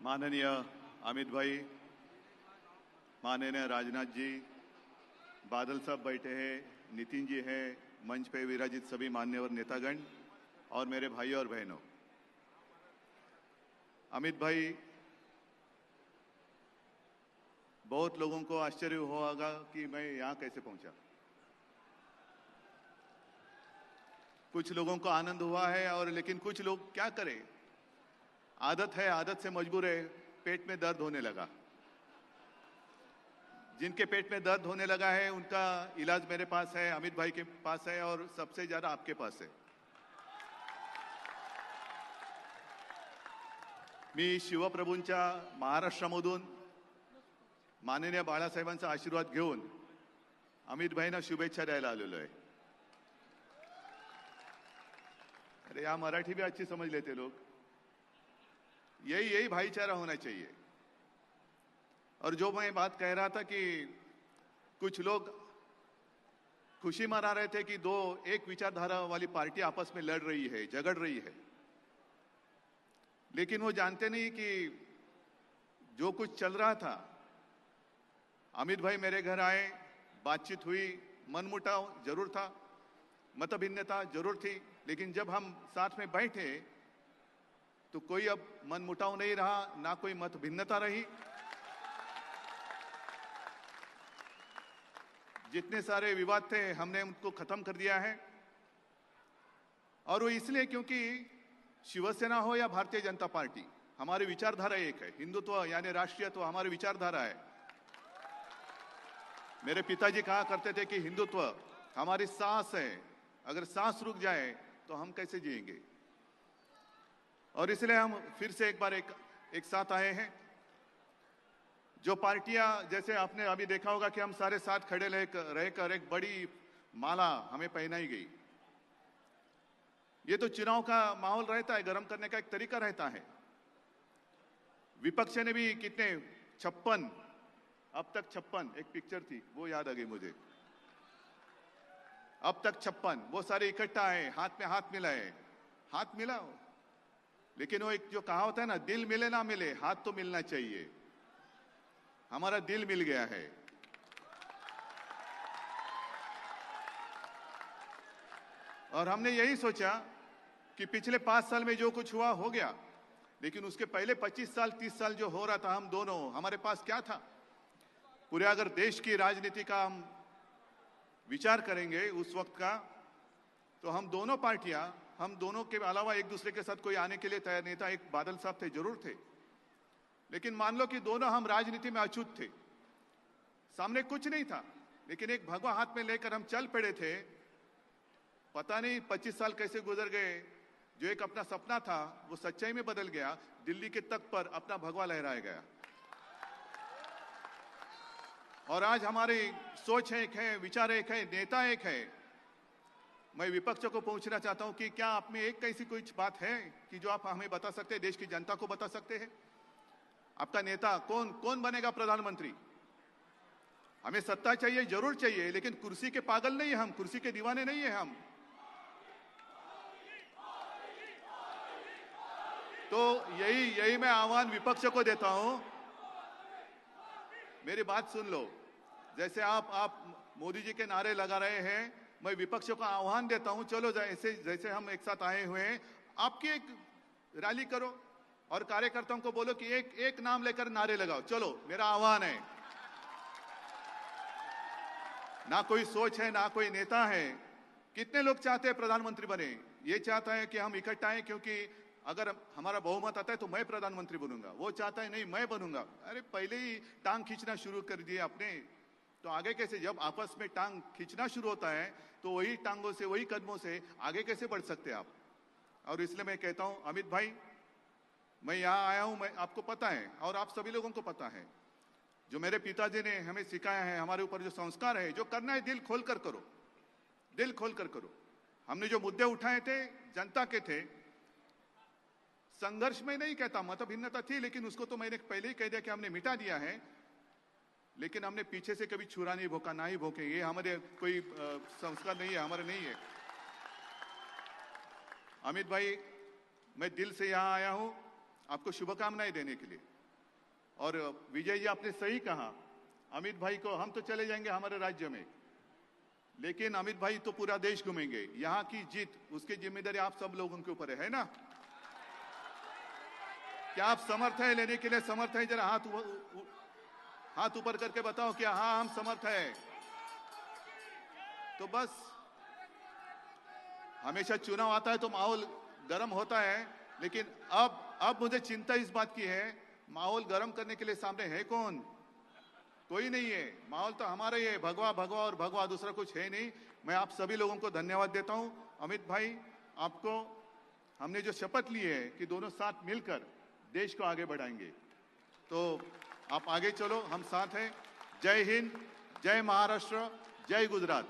माननीय अमित भाई, माननीय राजनाथ जी, बादल साहब बैठे हैं, नितिन जी हैं, मंच पे विराजित सभी मान्यवर नेतागण और मेरे भाई और बहनों। अमित भाई, बहुत लोगों को आश्चर्य हुआ होगा कि मैं यहां कैसे पहुंचा। कुछ लोगों को आनंद हुआ है और लेकिन कुछ लोग क्या करें, आदत है, आदत से मजबूर है, पेट में दर्द होने लगा। जिनके पेट में दर्द होने लगा है उनका इलाज मेरे पास है, अमित भाई के पास है और सबसे ज्यादा आपके पास है। मी शिवप्रभूंच्या महाराष्ट्रामधून माननीय बाळासाहेबांचा आशीर्वाद घेऊन अमित भाईंना शुभेच्छा द्यायला आलेलो आहे। अरे या मराठी भी अच्छी समझ लेते लोग। यही यही भाईचारा होना चाहिए। और जो मैं बात कह रहा था कि कुछ लोग खुशी मना रहे थे कि एक विचारधारा वाली पार्टी आपस में लड़ रही है, झगड़ रही है, लेकिन वो जानते नहीं कि जो कुछ चल रहा था, अमित भाई मेरे घर आए, बातचीत हुई, मनमुटाव जरूर था, मतभिन्नता जरूर थी, लेकिन जब हम साथ में बैठे तो कोई अब मनमुटाव नहीं रहा, ना कोई मतभिन्नता रही। जितने सारे विवाद थे हमने उनको खत्म कर दिया है। और वो इसलिए क्योंकि शिवसेना हो या भारतीय जनता पार्टी, हमारी विचारधारा एक है। हिंदुत्व यानी राष्ट्रीयत्व हमारी विचारधारा है। मेरे पिताजी कहा करते थे कि हिंदुत्व हमारी सांस है, अगर सांस रुक जाए तो हम कैसे जिएंगे। और इसलिए हम फिर से एक बार एक साथ आए हैं। जो पार्टियां, जैसे आपने अभी देखा होगा कि हम सारे साथ खड़े रहकर एक बड़ी माला हमें पहनाई गई। ये तो चुनाव का माहौल रहता है, गर्म करने का एक तरीका रहता है। विपक्ष ने भी कितने 56, अब तक 56, एक पिक्चर थी वो याद आ गई मुझे, अब तक 56, वो सारे इकट्ठा आए, हाथ में हाथ मिलाए, हाथ मिलाओ। लेकिन वो एक जो कहावत है ना, दिल मिले ना मिले, हाथ तो मिलना चाहिए। हमारा दिल मिल गया है। और हमने यही सोचा कि पिछले 5 साल में जो कुछ हुआ हो गया, लेकिन उसके पहले 25 साल 30 साल जो हो रहा था, हम दोनों, हमारे पास क्या था। पूरे अगर देश की राजनीति का हम विचार करेंगे उस वक्त का, तो हम दोनों पार्टियां, हम दोनों के अलावा एक दूसरे के साथ कोई आने के लिए तैयार नहीं था। एक बादल साहब थे, जरूर थे, लेकिन मान लो कि दोनों हम राजनीति में अछूत थे। सामने कुछ नहीं था, लेकिन एक भगवा हाथ में लेकर हम चल पड़े थे। पता नहीं 25 साल कैसे गुजर गए। जो एक अपना सपना था वो सच्चाई में बदल गया। दिल्ली के तख्त पर अपना भगवा लहराया गया। और आज हमारी सोच एक है, विचार एक है, नेता एक है। मैं विपक्ष को पूछना चाहता हूं कि क्या आप में एक ऐसी कोई बात है कि जो आप हमें बता सकते हैं, देश की जनता को बता सकते हैं। आपका नेता कौन बनेगा प्रधानमंत्री। हमें सत्ता चाहिए, जरूर चाहिए, लेकिन कुर्सी के पागल नहीं है हम, कुर्सी के दीवाने नहीं है हम। तो यही मैं आह्वान विपक्ष को देता हूं। मेरी बात सुन लो। जैसे आप मोदी जी के नारे लगा रहे हैं, मैं विपक्ष को आह्वान देता हूं, चलो जैसे हम एक साथ आए हुए हैं, आपकी एक रैली करो और कार्यकर्ताओं को बोलो कि एक नाम लेकर नारे लगाओ। चलो, मेरा आह्वान है। ना कोई सोच है, ना कोई नेता है। कितने लोग चाहते हैं प्रधानमंत्री बने। ये चाहता है कि हम इकट्ठा आए, क्योंकि अगर हमारा बहुमत आता है तो मैं प्रधानमंत्री बनूंगा। वो चाहता है नहीं, मैं बनूंगा। अरे पहले ही टांग खींचना शुरू कर दिए आपने, तो आगे कैसे। जब आपस में टांग खींचना शुरू होता है तो वही टांगों से, वही कदमों से आगे कैसे बढ़ सकते आप। और इसलिए मैं कहता हूं, अमित भाई, मैं यहां आया हूं, मैं आपको पता है और आप सभी लोगों को पता है, जो मेरे पिताजी ने हमें सिखाया है, हमारे ऊपर जो संस्कार है, जो करना है दिल खोलकर करो, दिल खोलकर करो। हमने जो मुद्दे उठाए थे, जनता के थे। संघर्ष में नहीं कहता, मतभिन्नता थी, लेकिन उसको तो मैंने पहले ही कह दिया कि हमने मिटा दिया है। लेकिन हमने पीछे से कभी छुरा नहीं भोंका, ना ही भोंके। ये हमारे कोई संस्कार नहीं है, हमारे नहीं है। अमित भाई, मैं दिल से यहां आया हूं आपको शुभकामनाएं देने के लिए। और विजय जी, आपने सही कहा, अमित भाई को हम तो चले जाएंगे हमारे राज्य में, लेकिन अमित भाई तो पूरा देश घूमेंगे। यहाँ की जीत, उसकी जिम्मेदारी आप सब लोगों के ऊपर है ना? क्या आप समर्थ हैं लेने के लिए? समर्थ हैं? जरा हाथ ऊपर करके बताओ क्या हाँ हम समर्थ हैं। तो बस, हमेशा चुनाव आता है तो माहौल गर्म होता है, लेकिन अब मुझे चिंता इस बात की है, माहौल गर्म करने के लिए सामने है कौन? कोई नहीं है। माहौल तो हमारा ही है, भगवा भगवा और भगवा, दूसरा कुछ है नहीं। मैं आप सभी लोगों को धन्यवाद देता हूं। अमित भाई, आपको हमने जो शपथ ली है कि दोनों साथ मिलकर देश को आगे बढ़ाएंगे, तो आप आगे चलो, हम साथ हैं। जय हिंद, जय महाराष्ट्र, जय गुजरात।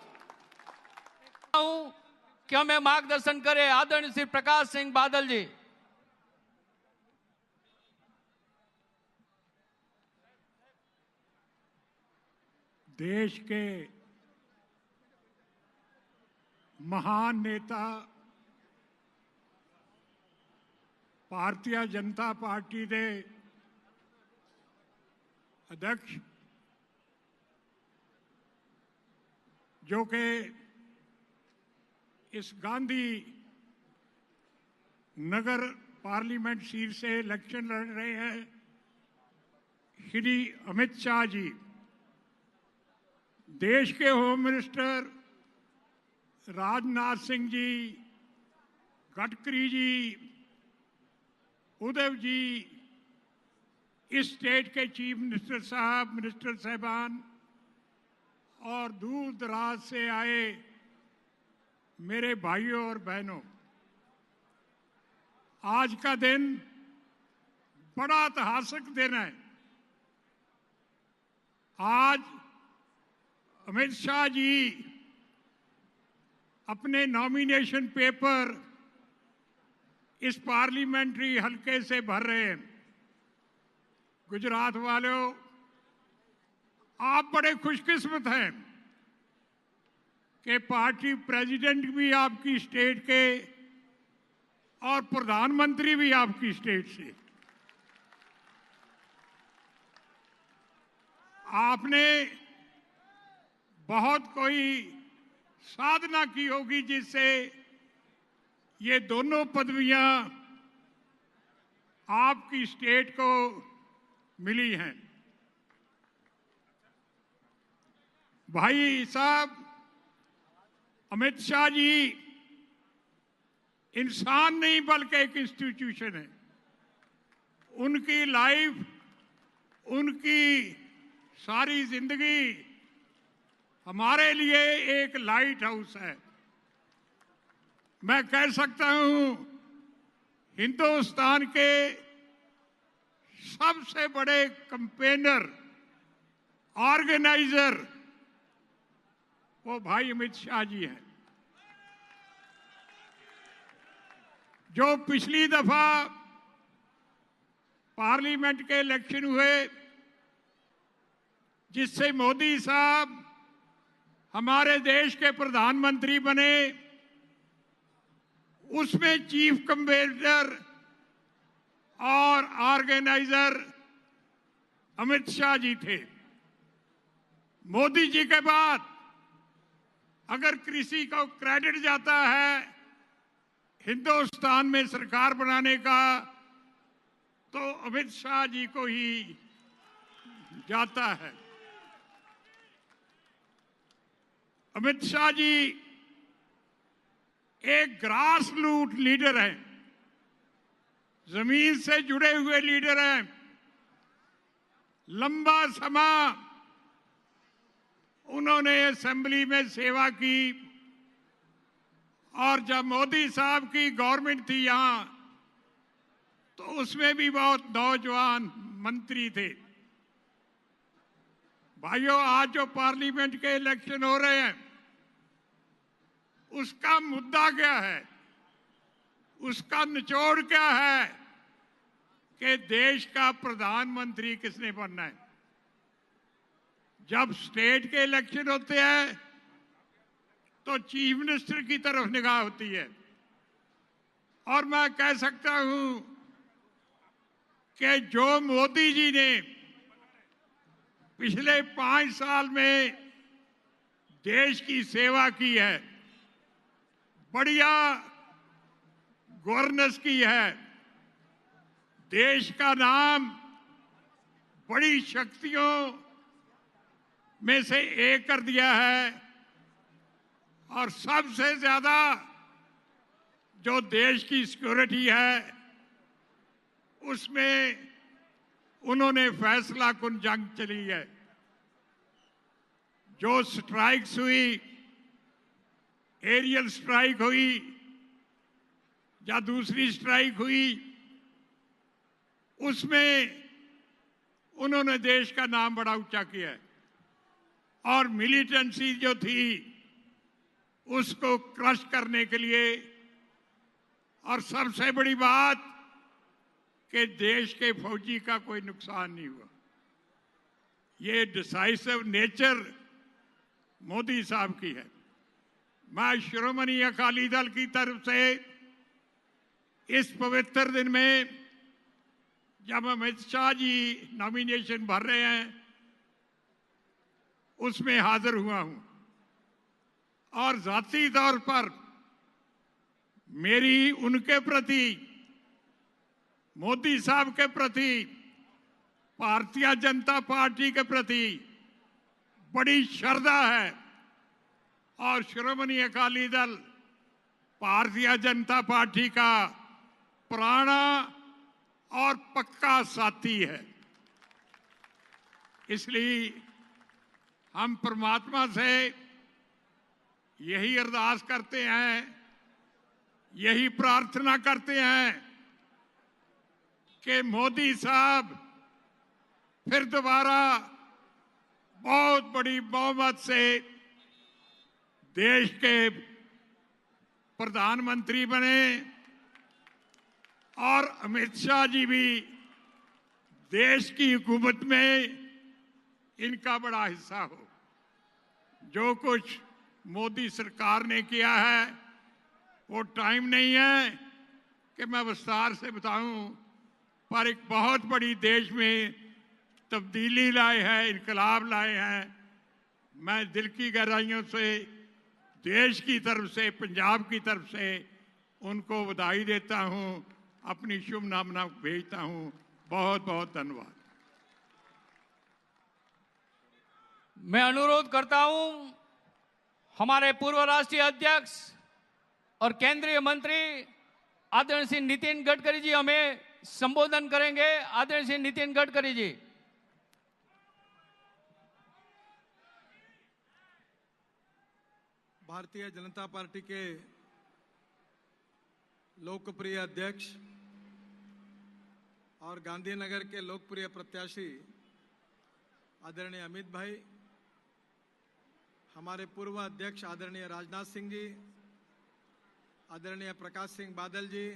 क्या मैं मार्गदर्शन करे आदरणीय श्री प्रकाश सिंह बादल जी। देश के महान नेता, भारतीय जनता पार्टी के अध्यक्ष, जो कि इस गांधी नगर पार्लियामेंट सीट से इलेक्शन लड़ रहे हैं, श्री अमित शाह जी, देश के होम मिनिस्टर राजनाथ सिंह जी, गडकरी जी, उद्धव जी, इस स्टेट के चीफ मिनिस्टर साहब, मिनिस्टर साहबान और दूर दराज से आए मेरे भाइयों और बहनों, आज का दिन बड़ा ऐतिहासिक दिन है। आज अमित शाह जी अपने नॉमिनेशन पेपर इस पार्लियामेंट्री हलके से भर रहे हैं। गुजरात वालों, आप बड़े खुशकिस्मत हैं कि पार्टी प्रेसिडेंट भी आपकी स्टेट के और प्रधानमंत्री भी आपकी स्टेट से। आपने बहुत कोई साधना की होगी जिससे ये दोनों पदवियां आपकी स्टेट को मिली हैं। भाई साहब, अमित शाह जी इंसान नहीं बल्कि एक इंस्टीट्यूशन है। उनकी लाइफ, उनकी सारी जिंदगी हमारे लिए एक लाइट हाउस है। मैं कह सकता हूं, हिंदुस्तान के सबसे बड़े कंपेनर, ऑर्गेनाइजर वो भाई अमित शाह जी हैं, जो पिछली दफा पार्लियामेंट के इलेक्शन हुए, जिससे मोदी साहब हमारे देश के प्रधानमंत्री बने, उसमें चीफ कंपेनर और ऑर्गेनाइजर अमित शाह जी थे। मोदी जी के बाद अगर किसी को क्रेडिट जाता है हिंदुस्तान में सरकार बनाने का, तो अमित शाह जी को ही जाता है। अमित शाह जी एक ग्रास रूट लीडर हैं, जमीन से जुड़े हुए लीडर हैं। लंबा समय उन्होंने असेंबली में सेवा की, और जब मोदी साहब की गवर्नमेंट थी यहां, तो उसमें भी बहुत नौजवान मंत्री थे। भाइयों, आज जो पार्लियामेंट के इलेक्शन हो रहे हैं, उसका मुद्दा क्या है, उसका निचोड़ क्या है कि देश का प्रधानमंत्री किसने बनना है। जब स्टेट के इलेक्शन होते हैं तो चीफ मिनिस्टर की तरफ निगाह होती है, और मैं कह सकता हूं कि जो मोदी जी ने पिछले 5 साल में देश की सेवा की है, बढ़िया गवर्नेंस की है, देश का नाम बड़ी शक्तियों में से एक कर दिया है, और सबसे ज्यादा जो देश की सिक्योरिटी है उसमें उन्होंने फैसला कुन जंग चली है। जो स्ट्राइक्स हुई, एरियल स्ट्राइक हुई या दूसरी स्ट्राइक हुई, उसमें उन्होंने देश का नाम बड़ा ऊंचा किया है, और मिलिटेंसी जो थी उसको क्रश करने के लिए, और सबसे बड़ी बात कि देश के फौजी का कोई नुकसान नहीं हुआ। ये डिसाइसिव नेचर मोदी साहब की है। मैं श्रोमणी अकाली दल की तरफ से इस पवित्र दिन में, जब अमित शाह जी नॉमिनेशन भर रहे हैं, उसमें हाजिर हुआ हूं, और जाती तौर पर मेरी उनके प्रति, मोदी साहब के प्रति, भारतीय जनता पार्टी के प्रति बड़ी श्रद्धा है, और श्रोमणी अकाली दल भारतीय जनता पार्टी का पुराना और पक्का साथी है। इसलिए हम परमात्मा से यही अरदास करते हैं, यही प्रार्थना करते हैं कि मोदी साहब फिर दोबारा बहुत बड़ी बहुमत से देश के प्रधानमंत्री बने, और अमित शाह जी भी देश की हुकूमत में इनका बड़ा हिस्सा हो। जो कुछ मोदी सरकार ने किया है वो टाइम नहीं है कि मैं विस्तार से बताऊं, पर एक बहुत बड़ी देश में तब्दीली लाए हैं, इनकलाब लाए हैं। मैं दिल की गहराइयों से देश की तरफ से, पंजाब की तरफ से उनको बधाई देता हूं, अपनी शुभकामना भेजता हूं। बहुत बहुत धन्यवाद। मैं अनुरोध करता हूं हमारे पूर्व राष्ट्रीय अध्यक्ष और केंद्रीय मंत्री आदरणीय श्री नितिन गडकरी जी हमें संबोधन करेंगे। आदरणीय श्री नितिन गडकरी जी। भारतीय जनता पार्टी के लोकप्रिय अध्यक्ष और गांधीनगर के लोकप्रिय प्रत्याशी आदरणीय अमित भाई, हमारे पूर्व अध्यक्ष आदरणीय राजनाथ सिंह जी, आदरणीय प्रकाश सिंह बादल जी,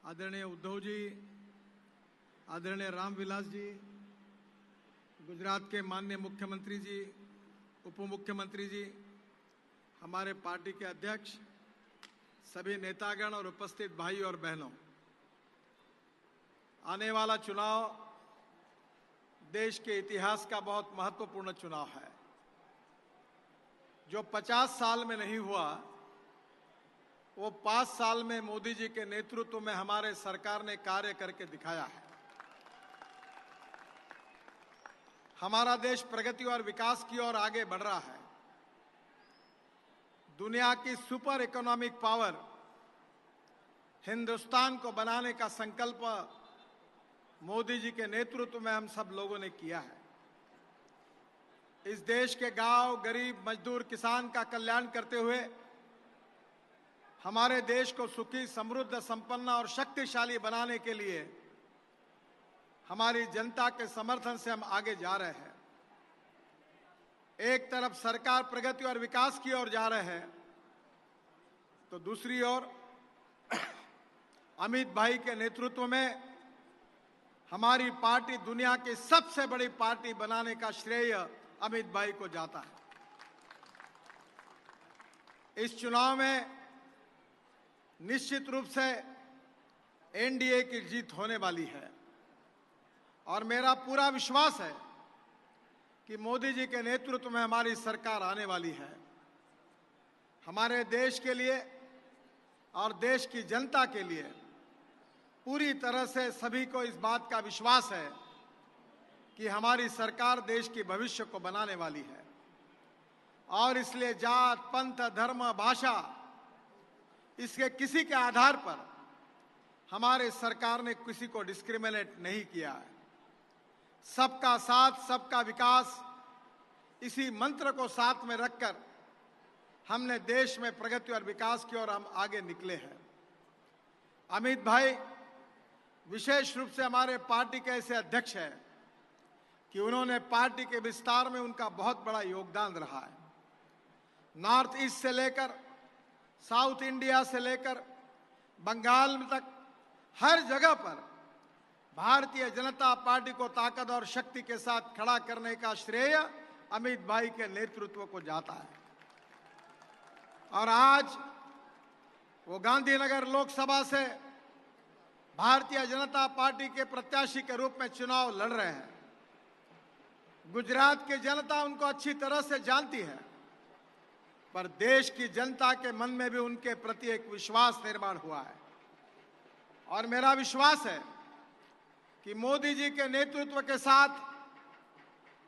आदरणीय उद्धव जी, आदरणीय रामविलास जी, गुजरात के माननीय मुख्यमंत्री जी, उप मुख्यमंत्री जी, हमारे पार्टी के अध्यक्ष, सभी नेतागण और उपस्थित भाई और बहनों, आने वाला चुनाव देश के इतिहास का बहुत महत्वपूर्ण चुनाव है, जो 50 साल में नहीं हुआ वो 5 साल में मोदी जी के नेतृत्व में हमारे सरकार ने कार्य करके दिखाया है। हमारा देश प्रगति और विकास की ओर आगे बढ़ रहा है। दुनिया की सुपर इकोनॉमिक पावर हिंदुस्तान को बनाने का संकल्प मोदी जी के नेतृत्व में हम सब लोगों ने किया है। इस देश के गांव, गरीब, मजदूर, किसान का कल्याण करते हुए हमारे देश को सुखी, समृद्ध, संपन्न और शक्तिशाली बनाने के लिए हमारी जनता के समर्थन से हम आगे जा रहे हैं। एक तरफ सरकार प्रगति और विकास की ओर जा रहे हैं, तो दूसरी ओर अमित भाई के नेतृत्व में हमारी पार्टी दुनिया की सबसे बड़ी पार्टी बनाने का श्रेय अमित भाई को जाता है। इस चुनाव में निश्चित रूप से एनडीए की जीत होने वाली है और मेरा पूरा विश्वास है कि मोदी जी के नेतृत्व में हमारी सरकार आने वाली है। हमारे देश के लिए और देश की जनता के लिए पूरी तरह से सभी को इस बात का विश्वास है कि हमारी सरकार देश के भविष्य को बनाने वाली है और इसलिए जात, पंथ, धर्म, भाषा इसके किसी के आधार पर हमारे सरकार ने किसी को डिस्क्रिमिनेट नहीं किया है। सबका साथ, सबका विकास, इसी मंत्र को साथ में रखकर हमने देश में प्रगति और विकास की ओर हम आगे निकले हैं। अमित भाई विशेष रूप से हमारे पार्टी के ऐसे अध्यक्ष हैं कि उन्होंने पार्टी के विस्तार में उनका बहुत बड़ा योगदान रहा है। नॉर्थ ईस्ट से लेकर साउथ इंडिया से लेकर बंगाल तक हर जगह पर भारतीय जनता पार्टी को ताकत और शक्ति के साथ खड़ा करने का श्रेय अमित भाई के नेतृत्व को जाता है। और आज वो गांधीनगर लोकसभा से भारतीय जनता पार्टी के प्रत्याशी के रूप में चुनाव लड़ रहे हैं। गुजरात की जनता उनको अच्छी तरह से जानती है, पर देश की जनता के मन में भी उनके प्रति एक विश्वास निर्माण हुआ है और मेरा विश्वास है कि मोदी जी के नेतृत्व के साथ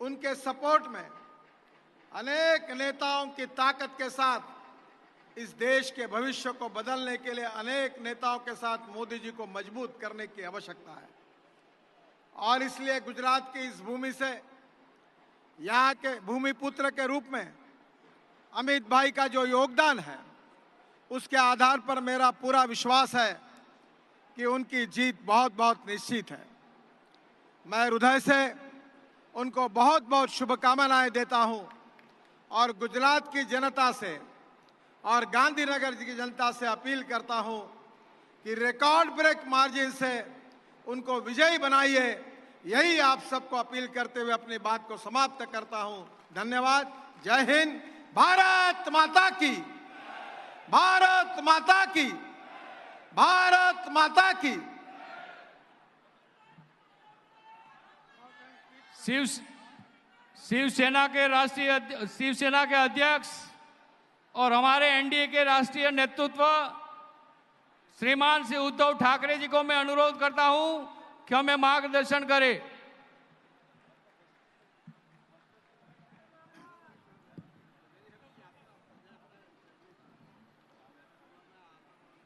उनके सपोर्ट में अनेक नेताओं की ताकत के साथ इस देश के भविष्य को बदलने के लिए अनेक नेताओं के साथ मोदी जी को मजबूत करने की आवश्यकता है। और इसलिए गुजरात की इस भूमि से, यहाँ के भूमिपुत्र के रूप में अमित भाई का जो योगदान है, उसके आधार पर मेरा पूरा विश्वास है कि उनकी जीत बहुत बहुत निश्चित है। मैं हृदय से उनको बहुत बहुत शुभकामनाएं देता हूं और गुजरात की जनता से और गांधीनगर की जनता से अपील करता हूं कि रिकॉर्ड ब्रेक मार्जिन से उनको विजयी बनाइए। यही आप सबको अपील करते हुए अपनी बात को समाप्त करता हूं। धन्यवाद। जय हिंद। भारत माता की, भारत माता की, भारत माता की। शिवसेना के अध्यक्ष और हमारे एनडीए के राष्ट्रीय नेतृत्व श्रीमान श्री उद्धव ठाकरे जी को मैं अनुरोध करता हूं कि हमें मार्गदर्शन करें।